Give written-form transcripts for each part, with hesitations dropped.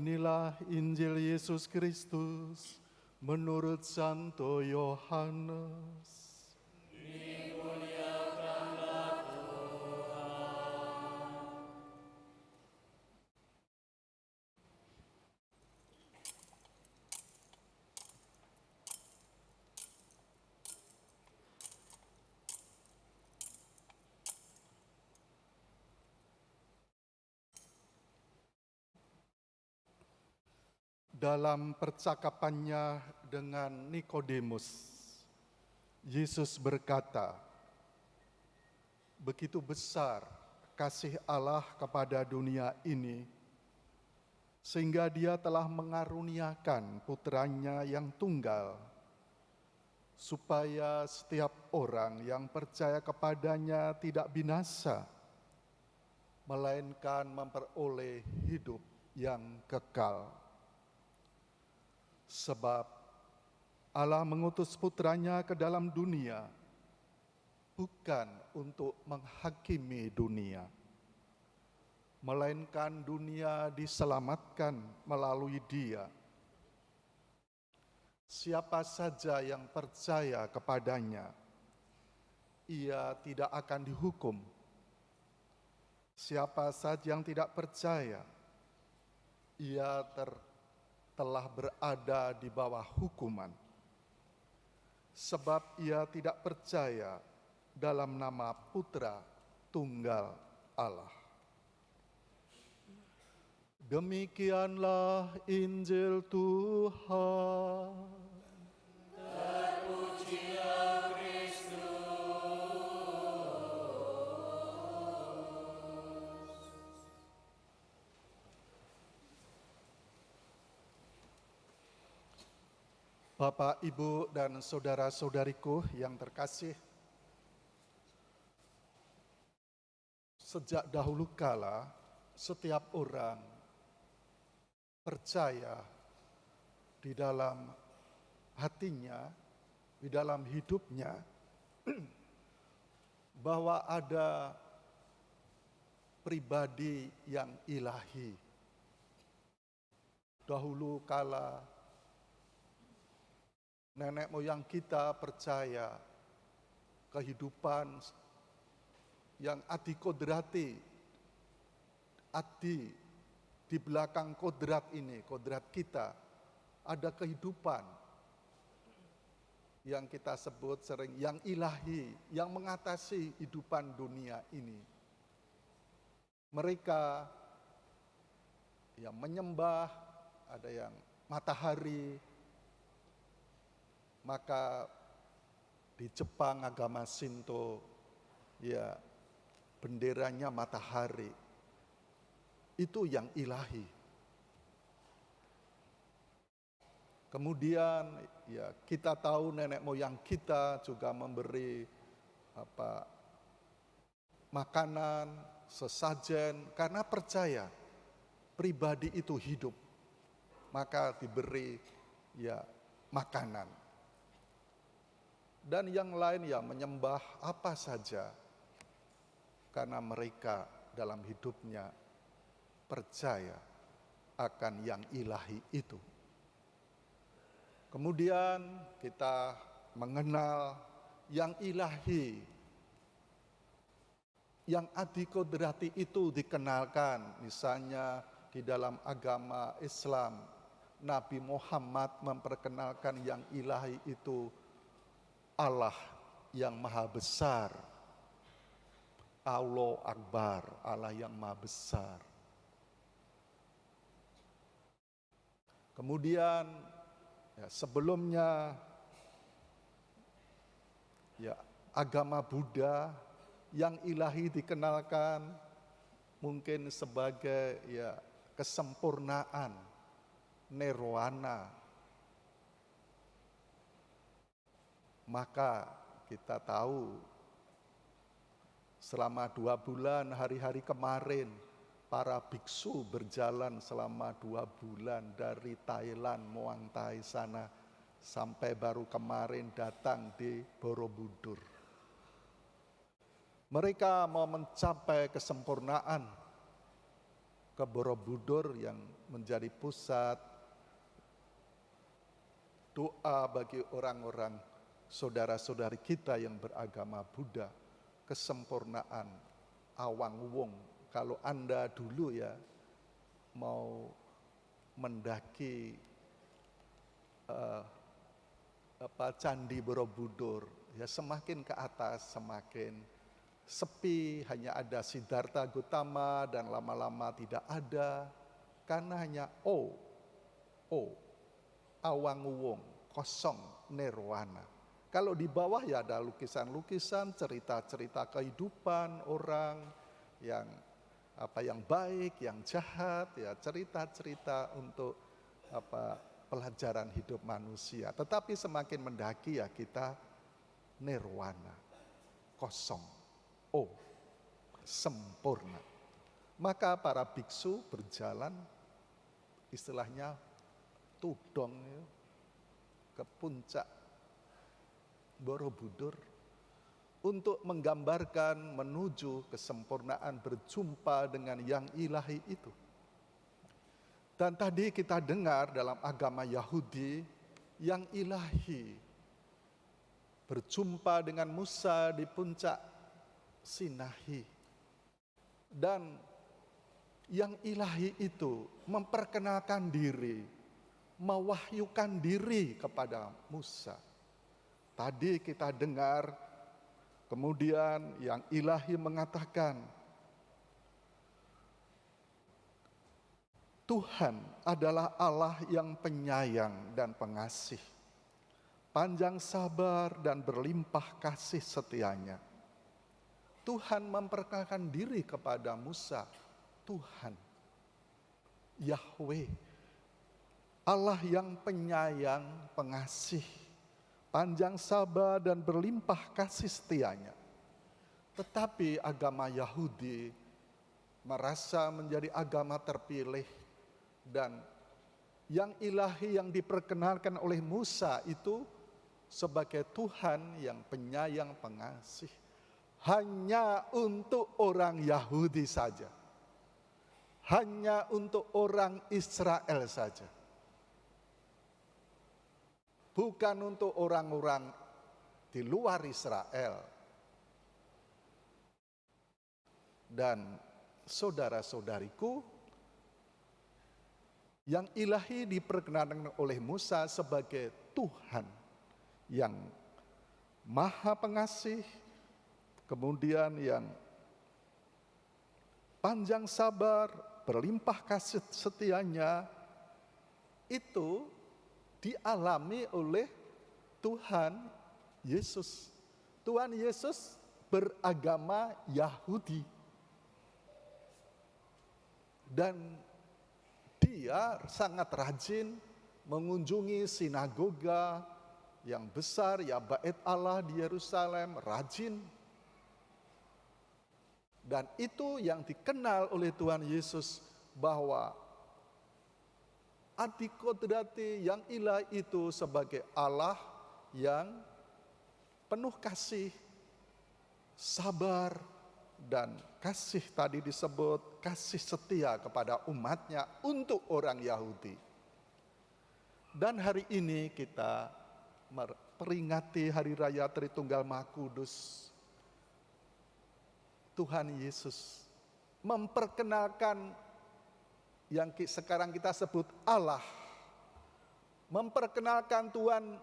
Inilah Injil Yesus Kristus menurut Santo Yohanes. Dalam percakapannya dengan Nikodemus, Yesus berkata, "Begitu besar kasih Allah kepada dunia ini, sehingga Dia telah mengaruniakan putranya yang tunggal, supaya setiap orang yang percaya kepadanya tidak binasa, melainkan memperoleh hidup yang kekal. Sebab Allah mengutus putranya ke dalam dunia, bukan untuk menghakimi dunia, melainkan dunia diselamatkan melalui Dia. Siapa saja yang percaya kepadanya, ia tidak akan dihukum. Siapa saja yang tidak percaya, ia telah berada di bawah hukuman, sebab ia tidak percaya dalam nama Putra Tunggal Allah." Demikianlah Injil Tuhan. Terpujilah Kristus. Bapak, Ibu, dan saudara-saudariku yang terkasih, sejak dahulu kala setiap orang percaya di dalam hatinya, di dalam hidupnya, bahwa ada pribadi yang ilahi. Dahulu kala nenek moyang kita percaya kehidupan yang adikodrati, di belakang kodrat ini, kodrat kita, ada kehidupan yang kita sebut sering yang ilahi, yang mengatasi kehidupan dunia ini. Mereka yang menyembah, ada yang matahari, maka di Jepang agama Shinto, ya benderanya matahari. Itu yang ilahi. Kemudian ya kita tahu nenek moyang kita juga memberi makanan, sesajen, karena percaya pribadi itu hidup, maka diberi ya makanan. Dan yang lain ya menyembah apa saja, karena mereka dalam hidupnya percaya akan yang ilahi itu. Kemudian kita mengenal yang ilahi, yang adikodrati itu dikenalkan. Misalnya di dalam agama Islam, Nabi Muhammad memperkenalkan yang ilahi itu Allah yang maha besar. Allah Akbar, Allah yang maha besar. Kemudian ya, sebelumnya ya agama Buddha yang ilahi dikenalkan mungkin sebagai ya kesempurnaan, nirwana. Maka kita tahu selama 2 bulan hari-hari kemarin para biksu berjalan selama 2 bulan dari Thailand, Muang Thai sana, sampai baru kemarin datang di Borobudur. Mereka mau mencapai kesempurnaan, ke Borobudur yang menjadi pusat doa bagi orang-orang saudara-saudari kita yang beragama Buddha, kesempurnaan Awang Wong. Kalau Anda dulu ya mau mendaki Candi Borobudur, ya semakin ke atas semakin sepi, hanya ada Siddhartha Gautama dan lama-lama tidak ada karena hanya Awang Wong, kosong, nirwana. Kalau di bawah ya ada lukisan-lukisan, cerita-cerita kehidupan orang yang baik, yang jahat, ya cerita-cerita untuk pelajaran hidup manusia. Tetapi semakin mendaki ya kita nirwana, kosong, sempurna. Maka para biksu berjalan istilahnya tudong ke puncak Borobudur untuk menggambarkan menuju kesempurnaan berjumpa dengan yang ilahi itu. Dan tadi kita dengar dalam agama Yahudi, yang ilahi berjumpa dengan Musa di puncak Sinai. Dan yang ilahi itu memperkenalkan diri, mewahyukan diri kepada Musa. Tadi kita dengar, kemudian yang ilahi mengatakan, Tuhan adalah Allah yang penyayang dan pengasih, panjang sabar dan berlimpah kasih setianya. Tuhan memperkenalkan diri kepada Musa, Tuhan, Yahweh, Allah yang penyayang, pengasih, panjang sabar dan berlimpah kasih setianya. Tetapi agama Yahudi merasa menjadi agama terpilih, dan yang ilahi yang diperkenalkan oleh Musa itu sebagai Tuhan yang penyayang, pengasih, hanya untuk orang Yahudi saja, hanya untuk orang Israel saja, bukan untuk orang-orang di luar Israel. Dan saudara-saudariku, yang ilahi diperkenalkan oleh Musa sebagai Tuhan yang Maha Pengasih, kemudian yang panjang sabar, berlimpah kasih setianya, itu dialami oleh Tuhan Yesus. Tuhan Yesus beragama Yahudi. Dan dia sangat rajin mengunjungi sinagoga yang besar, ya Bait Allah di Yerusalem, rajin. Dan itu yang dikenal oleh Tuhan Yesus, bahwa adikodrati yang ilahi itu sebagai Allah yang penuh kasih, sabar, dan kasih tadi disebut kasih setia kepada umatnya untuk orang Yahudi. Dan hari ini kita memperingati Hari Raya Tritunggal Maha Kudus. Tuhan Yesus memperkenalkan yang sekarang kita sebut Allah, memperkenalkan Tuhan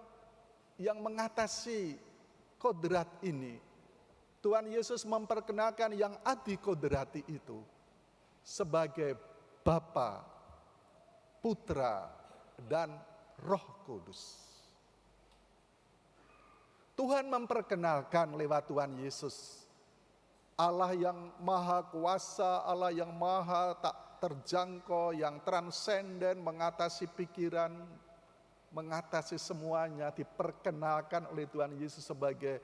yang mengatasi kodrat ini. Tuhan Yesus memperkenalkan yang adikodrati itu sebagai Bapa, Putra, dan Roh Kudus. Tuhan memperkenalkan lewat Tuhan Yesus Allah yang maha kuasa, Allah yang maha tak terjangkau, yang transenden, mengatasi pikiran, mengatasi semuanya, diperkenalkan oleh Tuhan Yesus sebagai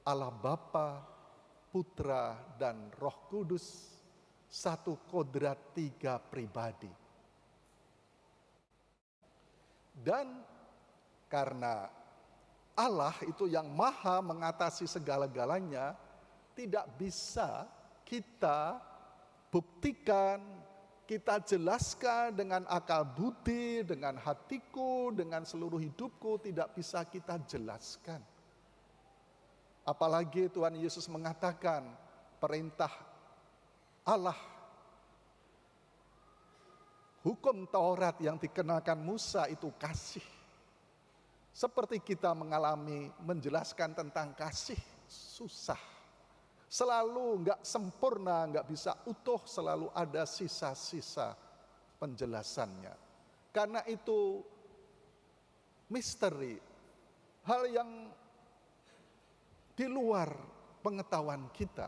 Allah Bapa, Putra, dan Roh Kudus, satu kodrat tiga pribadi. Dan karena Allah itu yang maha mengatasi segala-galanya, tidak bisa kita buktikan, kita jelaskan dengan akal budi, dengan hatiku, dengan seluruh hidupku, tidak bisa kita jelaskan. Apalagi Tuhan Yesus mengatakan perintah Allah, hukum Taurat yang dikenakan Musa itu kasih. Seperti kita mengalami menjelaskan tentang kasih, susah. Selalu enggak sempurna, enggak bisa utuh, selalu ada sisa-sisa penjelasannya. Karena itu misteri, hal yang di luar pengetahuan kita.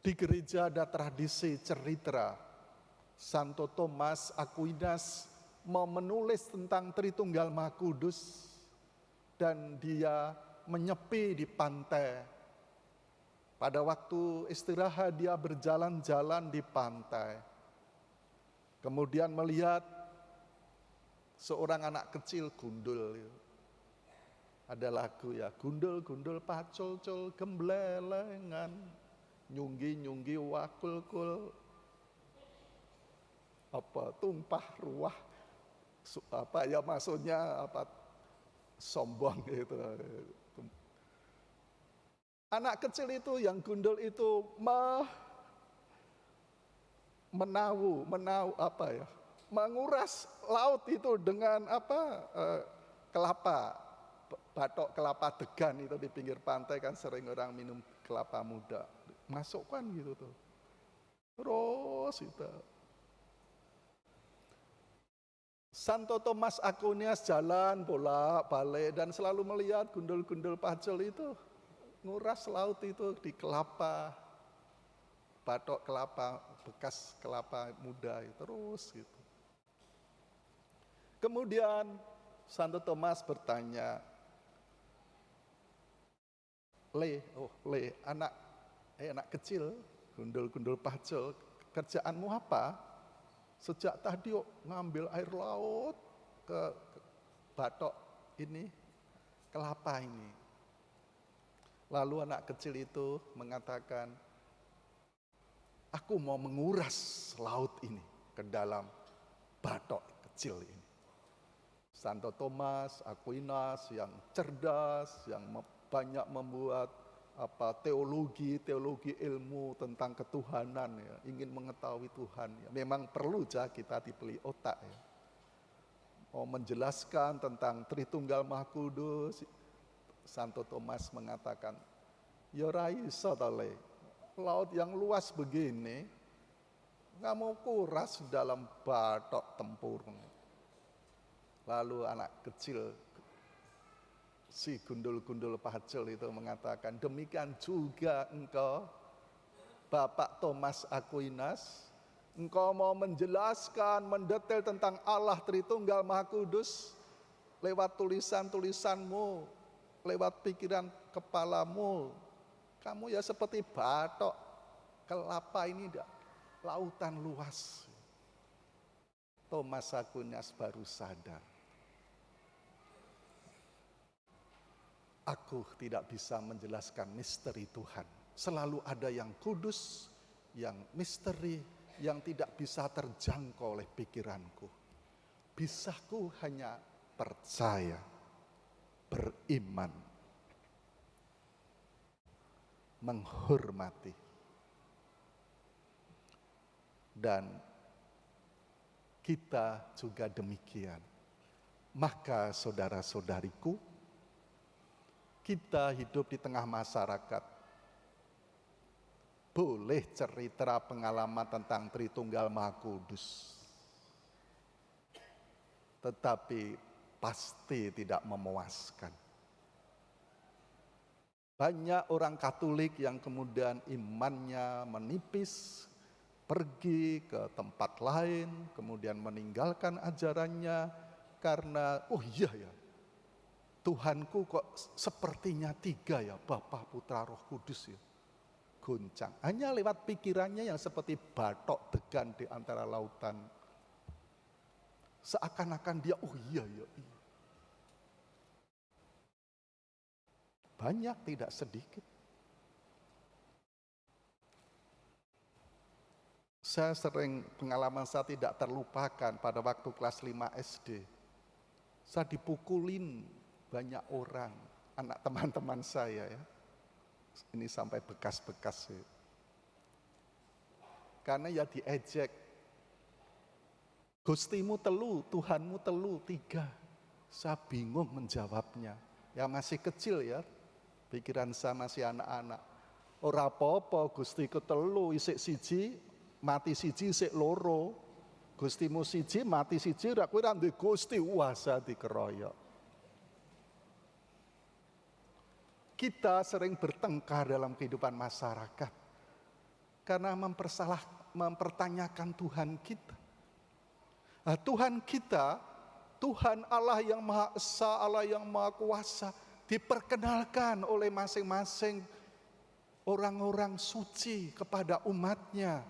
Di gereja ada tradisi cerita, Santo Thomas Aquinas mau menulis tentang Tritunggal Maha Kudus, dan dia menyepi di pantai. Pada waktu istirahat dia berjalan-jalan di pantai. Kemudian melihat seorang anak kecil gundul. Ada lagu ya, gundul-gundul pacul-cul gemblelengan, nyunggi-nyunggi wakul-kul, tumpah ruah, maksudnya sombong gitu. Anak kecil itu yang gundul itu menguras laut itu dengan kelapa, batok kelapa degan itu di pinggir pantai kan sering orang minum kelapa muda, masukkan gitu tuh. Terus itu Santo Thomas Aquinas jalan bolak-balik dan selalu melihat gundul-gundul pacul itu nguras laut itu di kelapa, batok kelapa, bekas kelapa muda itu, terus gitu. Kemudian Santo Thomas bertanya, anak kecil, gundul-gundul pacul, kerjaanmu apa? Sejak tadi ngambil air laut ke batok ini, kelapa ini. Lalu anak kecil itu mengatakan, aku mau menguras laut ini ke dalam batok kecil ini. Santo Thomas Aquinas yang cerdas, yang banyak membuat teologi ilmu tentang ketuhanan ya, ingin mengetahui Tuhan ya. Memang perlu kita dibeli otak ya. Mau menjelaskan tentang Tritunggal Maha Kudus, Santo Thomas mengatakan, ya ora iso to le. Laut yang luas begini nggak mau kuras dalam batok tempurung. Lalu anak kecil si gundul-gundul pacul itu mengatakan, demikian juga engkau, Bapak Thomas Aquinas, engkau mau menjelaskan, mendetail tentang Allah Tritunggal Maha Kudus lewat tulisan-tulisanmu, lewat pikiran kepalamu. Kamu ya seperti batok kelapa ini, lautan luas. Thomas Aquinas baru sadar, aku tidak bisa menjelaskan misteri Tuhan. Selalu ada yang kudus, yang misteri, yang tidak bisa terjangkau oleh pikiranku. Bisaku hanya percaya, beriman, menghormati, dan kita juga demikian. Maka saudara-saudariku, kita hidup di tengah masyarakat, boleh cerita pengalaman tentang Tritunggal Maha Kudus, tetapi pasti tidak memuaskan. Banyak orang Katolik yang kemudian imannya menipis, pergi ke tempat lain, kemudian meninggalkan ajarannya karena, Tuhanku kok sepertinya 3 ya, Bapa, Putra, Roh Kudus ya. Goncang. Hanya lewat pikirannya yang seperti batok degan di antara lautan. Seakan-akan dia, iya. Banyak, tidak sedikit. Pengalaman saya tidak terlupakan pada waktu kelas 5 SD. Saya dipukulin banyak orang, anak teman-teman saya ya. Ini sampai bekas-bekas ya. Karena ya diejek. Gustimu telu, Tuhanmu telu, 3. Saya bingung menjawabnya. Ya masih kecil ya, pikiran saya masih anak-anak. Ora apa-apa Gustiku telu, isik siji, mati siji isik loro. Gustimu siji, mati siji, ra kowe ra duwe Gusti, wah saya dikeroyok. Kita sering bertengkar dalam kehidupan masyarakat karena mempertanyakan Tuhan kita. Nah, Tuhan kita, Tuhan Allah yang Maha Esa, Allah yang Maha Kuasa, diperkenalkan oleh masing-masing orang-orang suci kepada umatnya.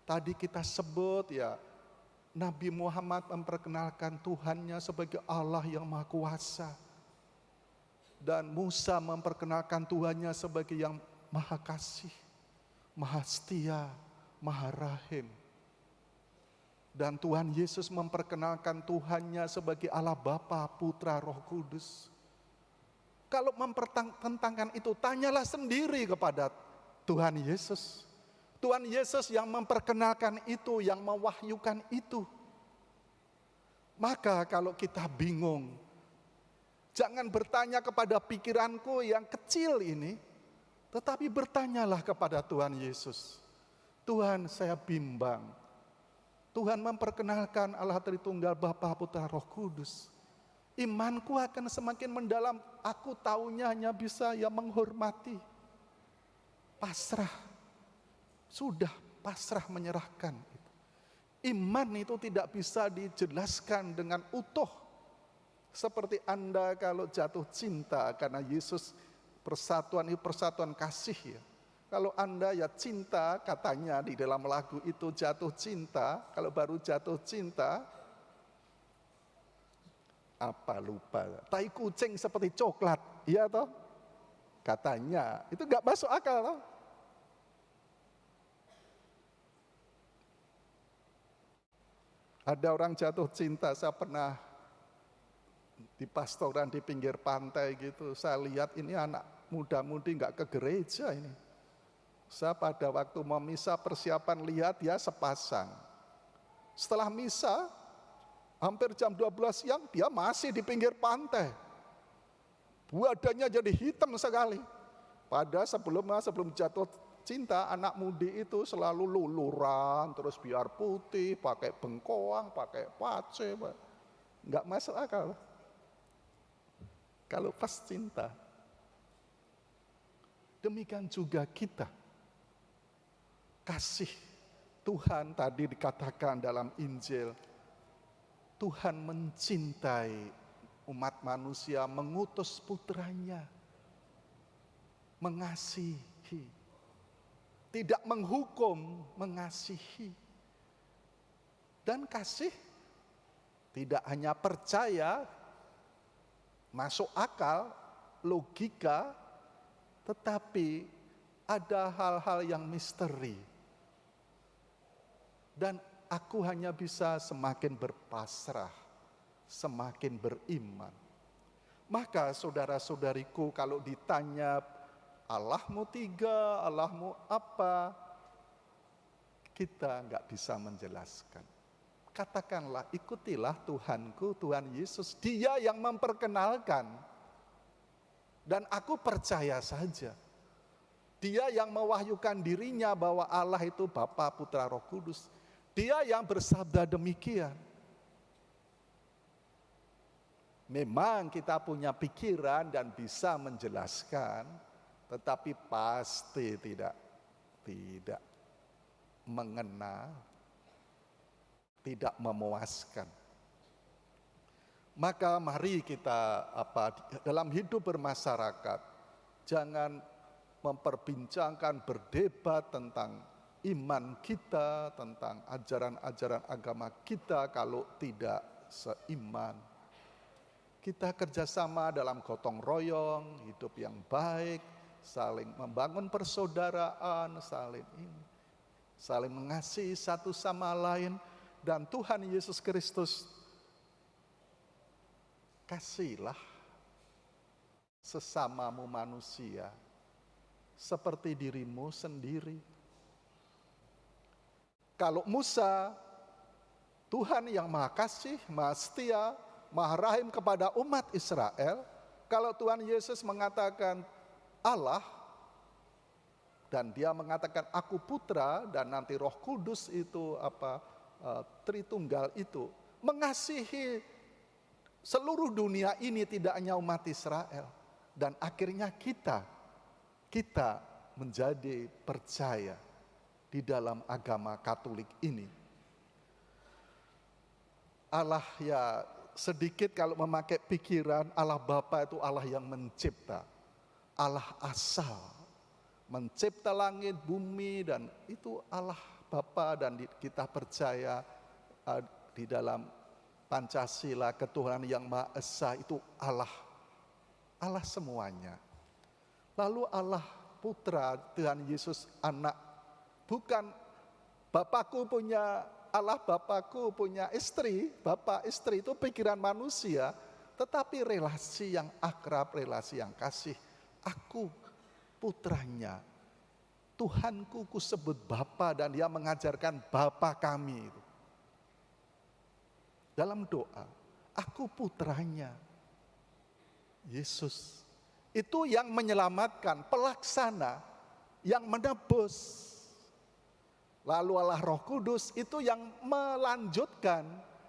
Tadi kita sebut ya, Nabi Muhammad memperkenalkan Tuhannya sebagai Allah yang Maha Kuasa. Dan Musa memperkenalkan Tuhannya sebagai yang Maha Kasih, Maha Setia, Maha Rahim. Dan Tuhan Yesus memperkenalkan Tuhannya sebagai Allah Bapa, Putra, Roh Kudus. Kalau mempertentangkan itu, tanyalah sendiri kepada Tuhan Yesus. Tuhan Yesus yang memperkenalkan itu, yang mewahyukan itu. Maka kalau kita bingung, jangan bertanya kepada pikiranku yang kecil ini, tetapi bertanyalah kepada Tuhan Yesus. Tuhan, saya bimbang. Tuhan memperkenalkan Allah Tritunggal Bapa, Putra, Roh Kudus. Imanku akan semakin mendalam. Aku taunya hanya bisa ya menghormati. Pasrah. Sudah pasrah menyerahkan. Iman itu tidak bisa dijelaskan dengan utuh. Seperti Anda kalau jatuh cinta karena Yesus, persatuan itu persatuan kasih ya. Kalau Anda ya cinta, katanya di dalam lagu itu jatuh cinta, kalau baru jatuh cinta, apa lupa, tai kucing seperti coklat, iya toh? Katanya, itu gak masuk akal toh? Ada orang jatuh cinta, saya pernah di pastoran di pinggir pantai gitu, saya lihat ini anak muda-mudi gak ke gereja ini. Saya pada waktu mau misa persiapan lihat ya sepasang. Setelah misa, hampir jam 12 siang dia masih di pinggir pantai. Badannya jadi hitam sekali. Padahal sebelum jatuh cinta, anak mudi itu selalu luluran, terus biar putih, pakai bengkoang, pakai pace. Enggak masuk akal. Kalau pas cinta. Demikian juga kita. Kasih Tuhan tadi dikatakan dalam Injil, Tuhan mencintai umat manusia, mengutus putranya, mengasihi, tidak menghukum, mengasihi. Dan kasih tidak hanya percaya, masuk akal, logika, tetapi ada hal-hal yang misteri. Dan aku hanya bisa semakin berpasrah, semakin beriman. Maka saudara-saudariku kalau ditanya Allahmu 3, Allahmu apa, kita enggak bisa menjelaskan. Katakanlah, ikutilah Tuhanku, Tuhan Yesus. Dia yang memperkenalkan. Dan aku percaya saja. Dia yang mewahyukan dirinya bahwa Allah itu Bapa, Putra, Roh Kudus. Dia yang bersabda demikian. Memang kita punya pikiran dan bisa menjelaskan, tetapi pasti tidak mengena, tidak memuaskan. Maka mari kita dalam hidup bermasyarakat jangan memperbincangkan, berdebat tentang iman kita, tentang ajaran-ajaran agama kita kalau tidak seiman. Kita kerjasama dalam gotong royong, hidup yang baik, saling membangun persaudaraan, saling mengasihi satu sama lain, dan Tuhan Yesus Kristus, kasihilah sesamamu manusia seperti dirimu sendiri. Kalau Musa, Tuhan yang maha kasih, maha setia, maha rahim kepada umat Israel, kalau Tuhan Yesus mengatakan Allah, dan dia mengatakan aku putra, dan nanti Roh Kudus itu Tritunggal itu mengasihi seluruh dunia ini, tidak hanya umat Israel. Dan akhirnya kita menjadi percaya di dalam agama Katolik ini. Allah ya sedikit kalau memakai pikiran, Allah Bapa itu Allah yang mencipta, Allah asal, mencipta langit, bumi, dan itu Allah Bapa. Dan kita percaya di dalam Pancasila ketuhanan yang Maha Esa itu Allah semuanya. Lalu Allah Putra, Tuhan Yesus Anak, bukan Bapakku punya Allah, Bapakku punya istri, Bapak istri itu pikiran manusia, tetapi relasi yang akrab, relasi yang kasih. Aku putranya, Tuhanku ku sebut Bapa, dan dia mengajarkan Bapa kami itu. Dalam doa, aku putranya, Yesus. Itu yang menyelamatkan, pelaksana, yang menebus. Lalu Allah Roh Kudus itu yang melanjutkan,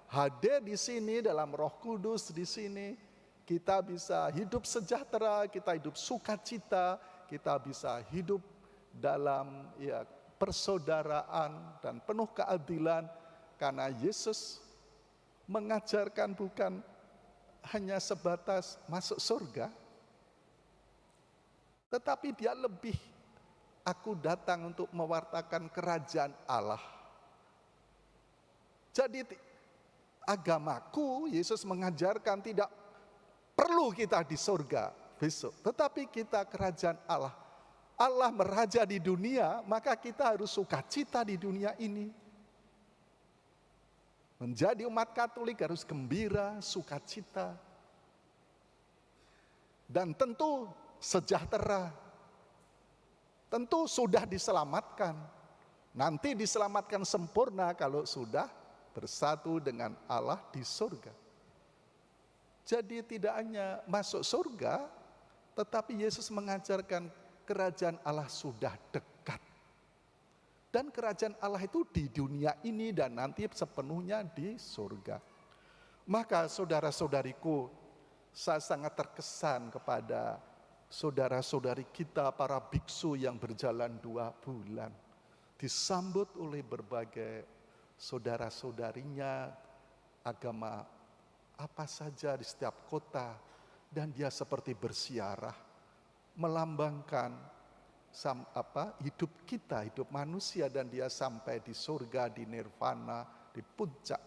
hadir di sini dalam Roh Kudus di sini. Kita bisa hidup sejahtera, kita hidup sukacita, kita bisa hidup dalam persaudaraan dan penuh keadilan, karena Yesus mengajarkan bukan hanya sebatas masuk surga, tetapi dia lebih, aku datang untuk mewartakan kerajaan Allah. Jadi agamaku, Yesus mengajarkan tidak perlu kita di surga besok, tetapi kita kerajaan Allah. Allah meraja di dunia, maka kita harus sukacita di dunia ini. Menjadi umat Katolik harus gembira, sukacita, dan tentu sejahtera. Tentu sudah diselamatkan. Nanti diselamatkan sempurna kalau sudah bersatu dengan Allah di surga. Jadi tidak hanya masuk surga, tetapi Yesus mengajarkan kerajaan Allah sudah dekat. Dan kerajaan Allah itu di dunia ini dan nanti sepenuhnya di surga. Maka saudara-saudariku, saya sangat terkesan kepada saudara-saudari kita para biksu yang berjalan 2 bulan. Disambut oleh berbagai saudara-saudarinya, agama apa saja di setiap kota. Dan dia seperti bersiarah, melambangkan hidup kita, hidup manusia, dan dia sampai di surga, di nirvana, di puncak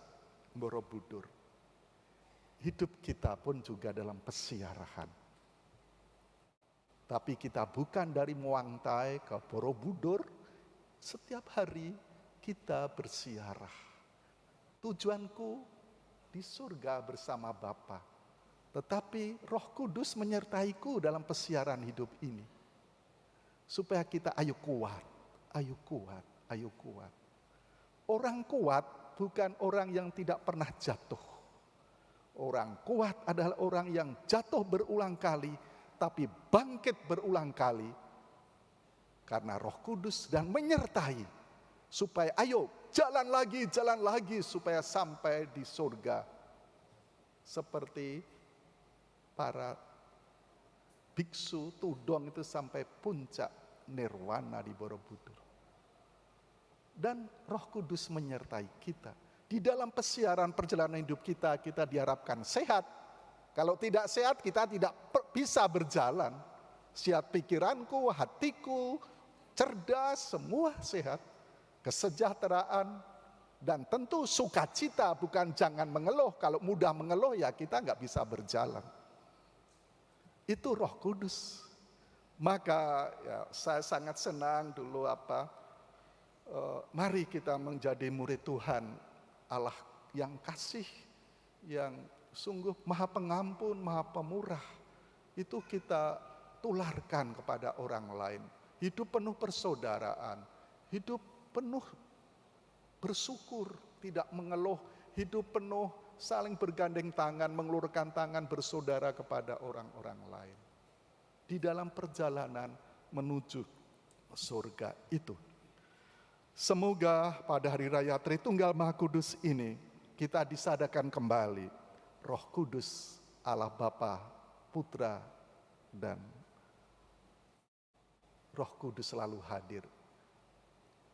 Borobudur. Hidup kita pun juga dalam pesiarahan. Tapi kita bukan dari Muang Thai ke Borobudur, setiap hari kita bersiarah. Tujuanku di surga bersama Bapa, tetapi Roh Kudus menyertaiku dalam pesiaran hidup ini. Supaya kita ayo kuat. Orang kuat bukan orang yang tidak pernah jatuh. Orang kuat adalah orang yang jatuh berulang kali, tapi bangkit berulang kali. Karena Roh Kudus dan menyertai. Supaya ayo jalan lagi supaya sampai di surga. Seperti para biksu tudong itu sampai puncak nirwana di Borobudur. Dan Roh Kudus menyertai kita. Di dalam pesiaran perjalanan hidup kita diharapkan sehat. Kalau tidak sehat kita tidak bisa berjalan. Sehat pikiranku, hatiku, cerdas, semua sehat. Kesejahteraan dan tentu sukacita, bukan jangan mengeluh. Kalau mudah mengeluh ya kita nggak bisa berjalan. Itu Roh Kudus. Maka ya, saya sangat senang dulu Mari kita menjadi murid Tuhan, Allah yang kasih, yang sungguh maha pengampun, maha pemurah. Itu kita tularkan kepada orang lain. Hidup penuh persaudaraan, hidup penuh bersyukur, tidak mengeluh, hidup penuh saling bergandeng tangan, mengulurkan tangan bersaudara kepada orang-orang lain. Di dalam perjalanan menuju surga itu. Semoga pada hari raya Tritunggal Maha Kudus ini kita disadarkan kembali Roh Kudus Allah Bapa, Putra, dan Roh Kudus selalu hadir.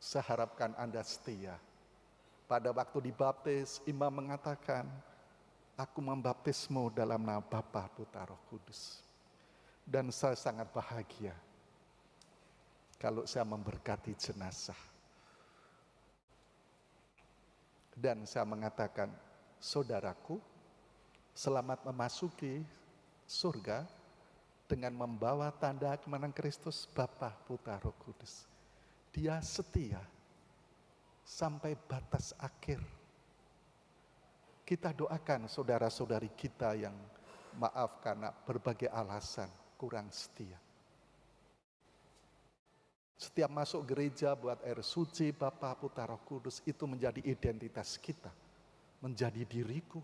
Saya harapkan Anda setia. Pada waktu dibaptis, imam mengatakan, aku membaptismu dalam nama Bapa, Putra, Roh Kudus. Dan saya sangat bahagia kalau saya memberkati jenazah. Dan saya mengatakan, saudaraku, selamat memasuki surga dengan membawa tanda kemenangan Kristus, Bapa, Putra, Roh Kudus. Dia setia sampai batas akhir. Kita doakan saudara-saudari kita yang maaf karena berbagai alasan kurang setia. Setiap masuk gereja buat air suci, Bapa, Putra, Roh Kudus, itu menjadi identitas kita, menjadi diriku.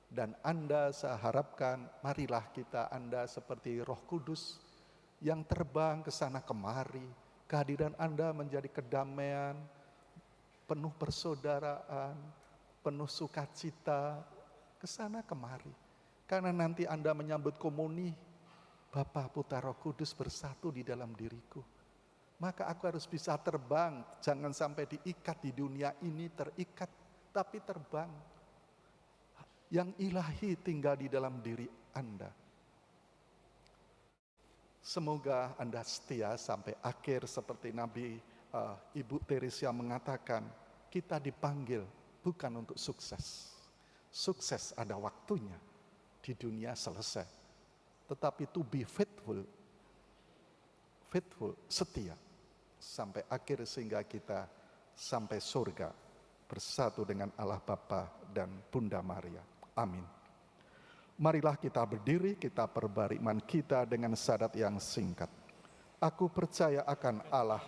Dan Anda saya harapkan, marilah kita Anda seperti Roh Kudus yang terbang ke sana kemari. Kehadiran Anda menjadi kedamaian, penuh persaudaraan, penuh sukacita, ke sana kemari. Karena nanti Anda menyambut komuni, Bapa, Putra, Roh Kudus bersatu di dalam diriku. Maka aku harus bisa terbang, jangan sampai diikat di dunia ini, terikat, tapi terbang. Yang ilahi tinggal di dalam diri Anda. Semoga Anda setia sampai akhir seperti Nabi Ibu Teresia mengatakan, kita dipanggil bukan untuk sukses. Sukses ada waktunya, di dunia selesai. Tetapi to be faithful, setia sampai akhir sehingga kita sampai surga bersatu dengan Allah Bapa dan Bunda Maria. Amin. Marilah kita berdiri, kita perbarui iman kita dengan syahadat yang singkat. Aku percaya akan Allah